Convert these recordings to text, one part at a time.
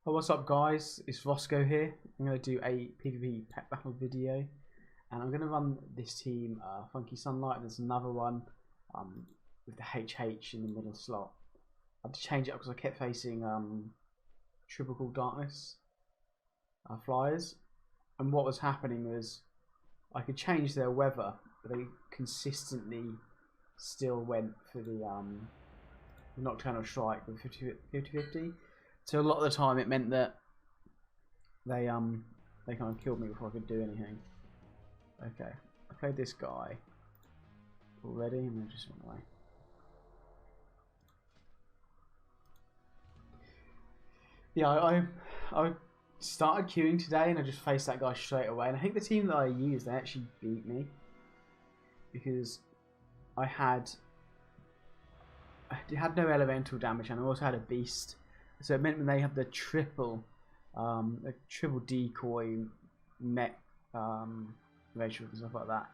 Oh, what's up guys, it's Roscoe here. I'm going to do a PvP pet battle video and I'm going to run this team Funky Sunlight. There's another one with the HH in the middle slot. I had to change it up because I kept facing Triple Call Darkness flyers, and what was happening was I could change their weather but they consistently still went for the Nocturnal Strike with 50-50. So a lot of the time it meant that they kind of killed me before I could do anything. Okay, I played this guy already and then just went away. Yeah, I started queuing today and I just faced that guy straight away, and I think the team that I used, they actually beat me because I had no elemental damage and I also had a beast. So it meant when they had the triple decoy net ratio and stuff like that,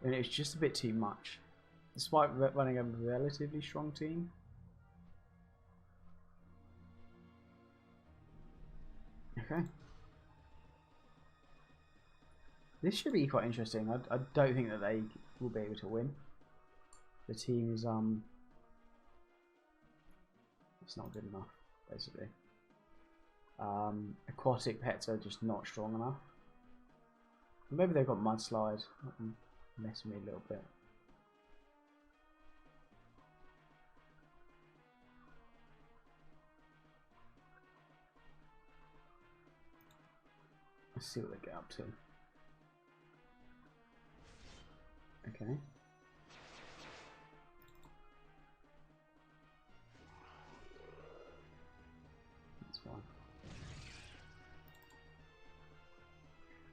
and it's just a bit too much, despite running a relatively strong team. Okay, this should be quite interesting. I don't think that they will be able to win. The team is it's not good enough. Basically, aquatic pets are just not strong enough. Maybe they've got mudslide, messing me a little bit. Let's see what they get up to. Okay.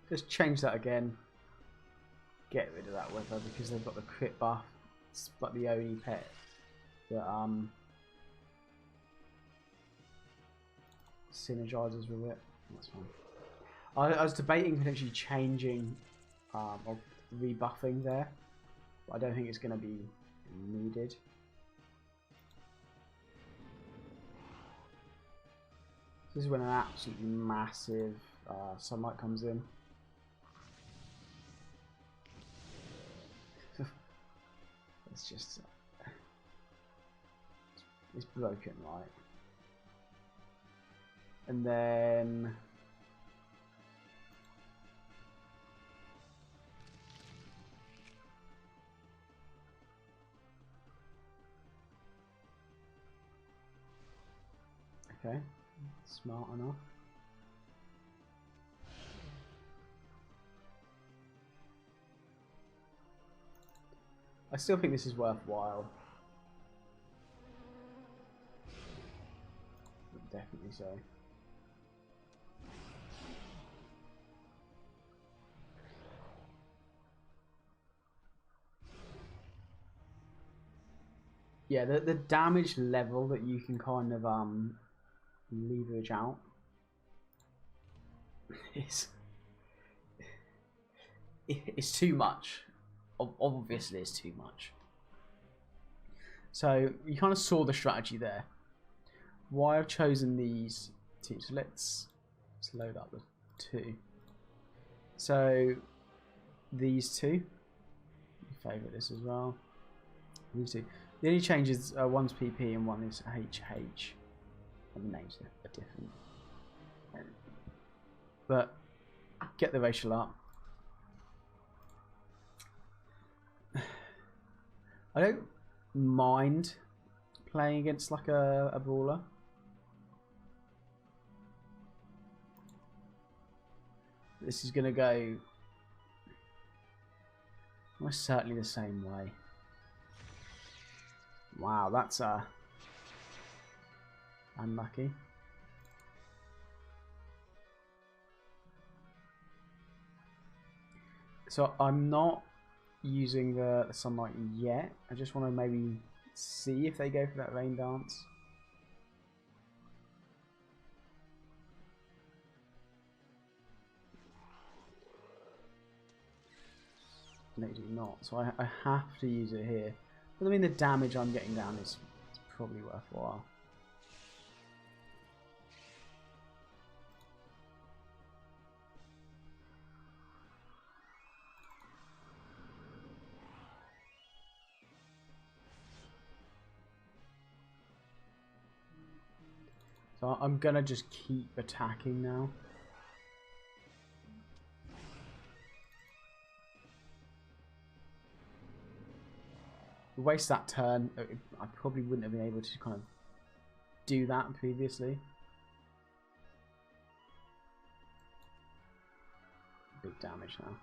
Just change that again. Get rid of that weather because they've got the crit buff. It's like the only pet that synergizes with it. That's fine. I was debating potentially changing or rebuffing there, but I don't think it's going to be needed. This is when an absolutely massive sunlight comes in. It's just it's broken, right? And then okay, smart enough. I still think this is worthwhile. Definitely so. Yeah, the damage level that you can kind of leverage out is it's too much. Obviously it's too much. So you kind of saw the strategy there. Why I've chosen these two. So let's load up the two. So these two, favourite this as well. These two. The only changes are one's PP and one is HH. And the names are different. But get the racial up. I don't mind playing against like a brawler. This is going to go almost certainly the same way. Wow, that's unlucky. So I'm not using the sunlight yet. I just want to maybe see if they go for that rain dance. No, do not. So I have to use it here. But I mean, the damage I'm getting down is probably worthwhile. So I'm gonna just keep attacking now. Waste that turn. I probably wouldn't have been able to kind of do that previously. Big damage now.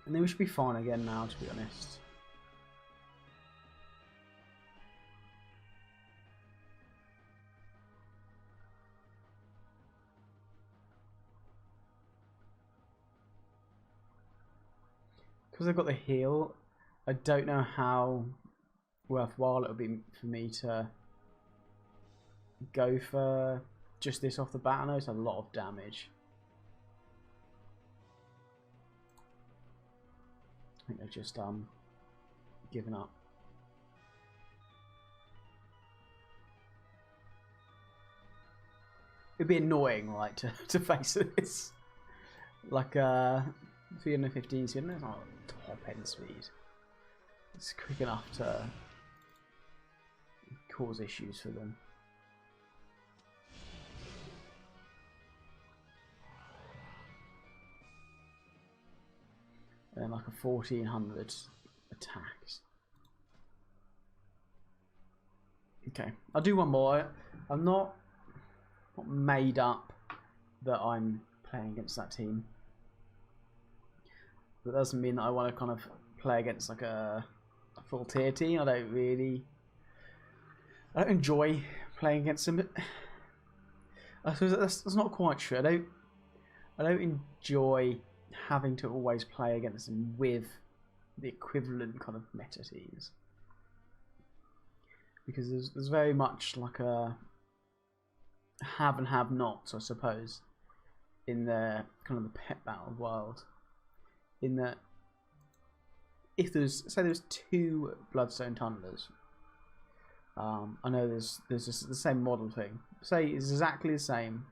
And then we should be fine again now, to be honest. Because I've got the heal, I don't know how worthwhile it would be for me to go for just this off the bat. I know it's a lot of damage. I think they've just given up. It'd be annoying, like, to face this. Like 315 speed, it's not top end speed. It's quick enough to cause issues for them. And then like a 1400 attacks. Okay, I'll do one more. I'm not made up that I'm playing against that team. That doesn't mean that I want to kind of play against like a full tier team. I don't enjoy playing against them. But I suppose that's not quite true. I don't enjoy having to always play against them with the equivalent kind of meta teams, because there's very much like a have and have nots, I suppose, in the kind of the pet battle world. In that, if there's two Bloodstone Tundras, I know there's just the same model thing. Say it's exactly the same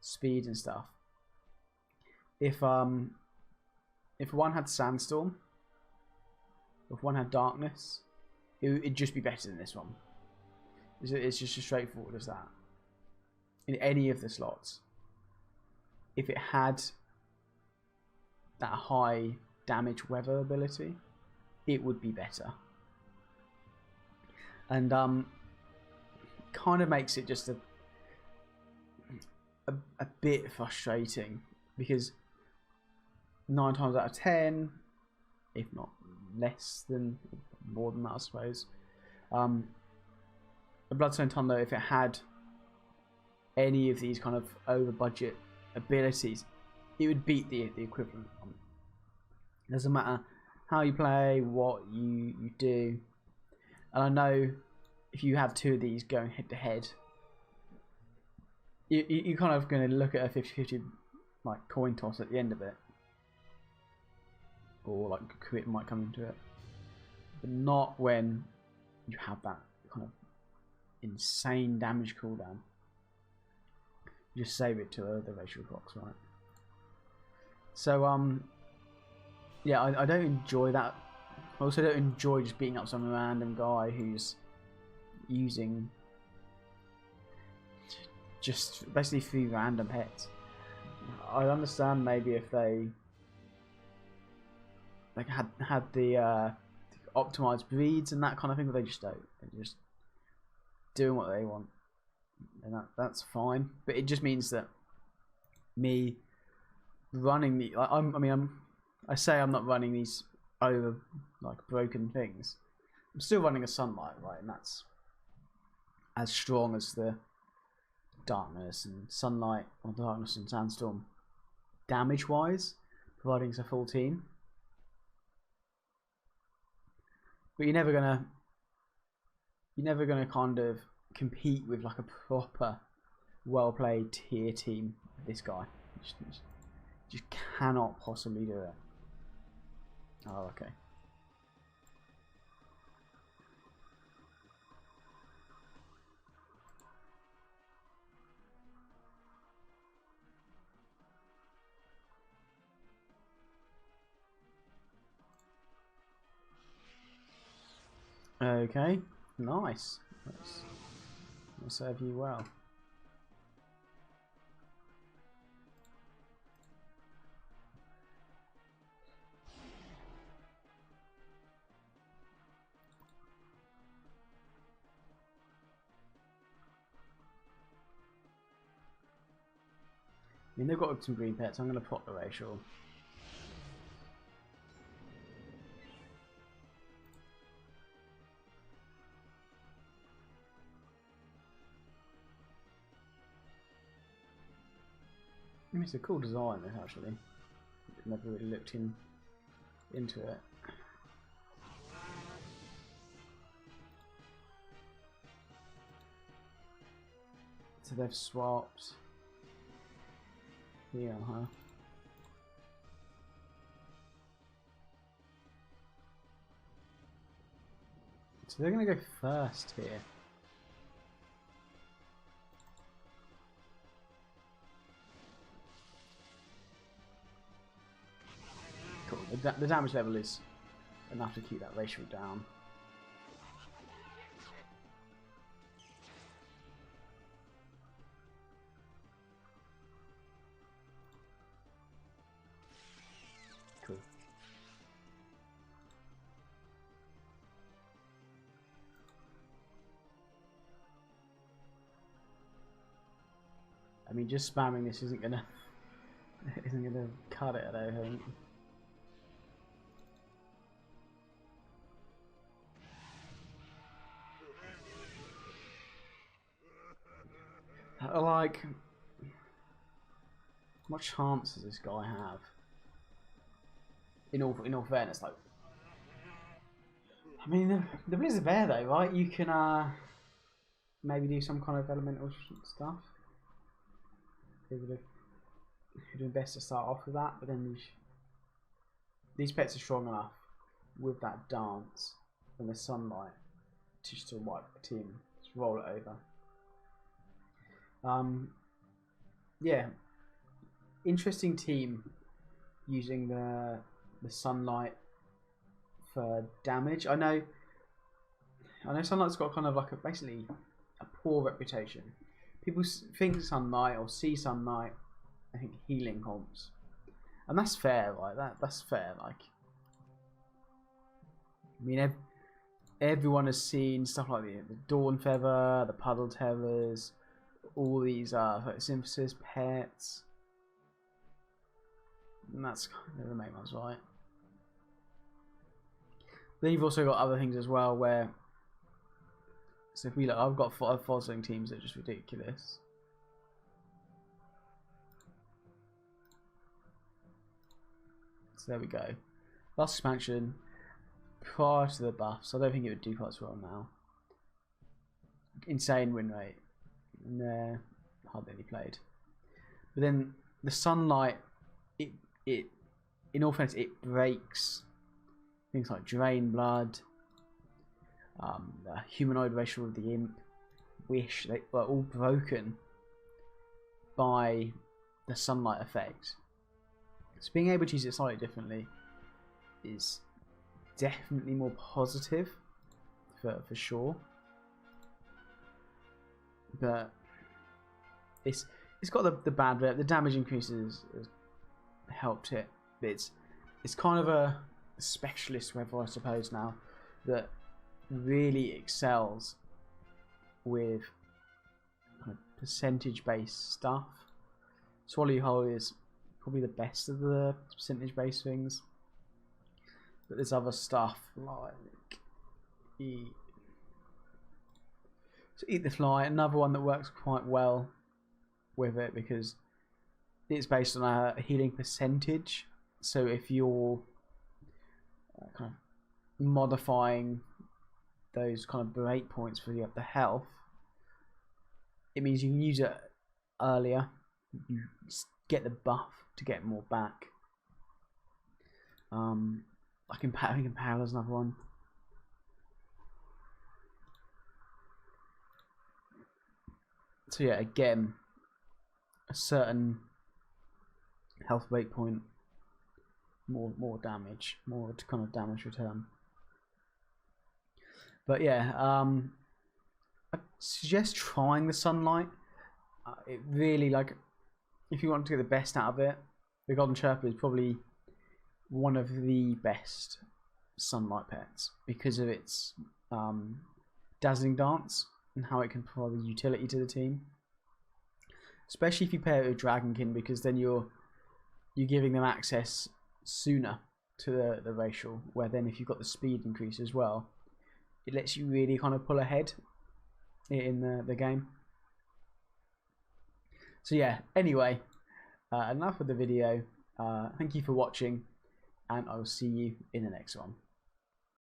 speed and stuff. If one had Sandstorm, if one had Darkness, it'd just be better than this one. It's just as straightforward as that. In any of the slots, if it had that high damage weather ability, it would be better. And kind of makes it just a bit frustrating, because 9 times out of 10, if not less than, more than that I suppose, the Bloodstone Tundra, if it had any of these kind of over budget abilities, it would beat the equivalent. It doesn't matter how you play, what you do. And I know if you have two of these going head to head, you're kind of going to look at a 50-50 like coin toss at the end of it, or like crit might come into it, but not when you have that kind of insane damage cooldown. You just save it to the racial clocks, right? So yeah, I don't enjoy that. I also don't enjoy just beating up some random guy who's using just basically 3 random hits. I understand maybe if they like had the optimized breeds and that kind of thing, but they just don't. They're just doing what they want, and that's fine. But it just means that me running the I say I'm not running these over like broken things. I'm still running a Sunlight, right, and that's as strong as the Darkness and Sunlight or Darkness and Sandstorm damage wise, providing it's a full team. But you're never gonna kind of compete with like a proper well played tier team with this guy. Just cannot possibly do it. Oh, okay. Okay, nice. Will serve you well. I mean, they've got some green pets. I'm going to plot the racial. I mean, it's a cool design, this actually. Never really looked into it. So they've swapped here, huh? So they're going to go first here. Cool. The damage level is enough to keep that ratio down. Cool. I mean, just spamming this isn't gonna cut it, I don't think. Like, what chance does this guy have? In all fairness, like, I mean, there is a bear though, right? You can maybe do some kind of elemental stuff. It would have been best to start off with that, but then these pets are strong enough with that dance and the sunlight to just wipe the team, just roll it over. Yeah, interesting team using the sunlight for damage. I know sunlight's got kind of like basically a poor reputation. People think sunlight or see sunlight, I think healing comps, and that's fair, right? That's fair. Like, I mean, everyone has seen stuff like the Dawn Feather, the Puddle Terrors, all these synthesis pets, and that's kind of the main ones, right? Then you've also got other things as well where, so if we look, I've got 5 fozzling teams that are just ridiculous. So there we go. Last expansion prior to the buffs. I don't think it would do quite as well now. Insane win rate. Nah, hardly any played. But then the sunlight, it in all fairness, it breaks things like Drain Blood, the Humanoid Racial of the Imp, Wish. They were all broken by the sunlight effect. So being able to use it slightly differently is definitely more positive for sure. But it's got the bad rep. The damage increases has helped it. But it's kind of a specialist weapon, I suppose, now that really excels with kind of percentage-based stuff. Swallow Hole is probably the best of the percentage-based things. But there's other stuff like Eat the Fly, another one that works quite well with it because it's based on a healing percentage. So if you're kind of modifying those kind of break points for the health, it means you can use it earlier. You get the buff to get more back. I think Impala's another one. So yeah, again, a certain health break point, more damage, more kind of damage return. But yeah, I suggest trying the sunlight. It really, like, if you want to get the best out of it, the golden chirper is probably one of the best sunlight pets because of its dazzling dance and how it can provide utility to the team. Especially if you pair it with Dragonkin, because then you're giving them access sooner to the racial, where then if you've got the speed increase as well, it lets you really kind of pull ahead in the game. So yeah, anyway, enough of the video. Thank you for watching, and I will see you in the next one.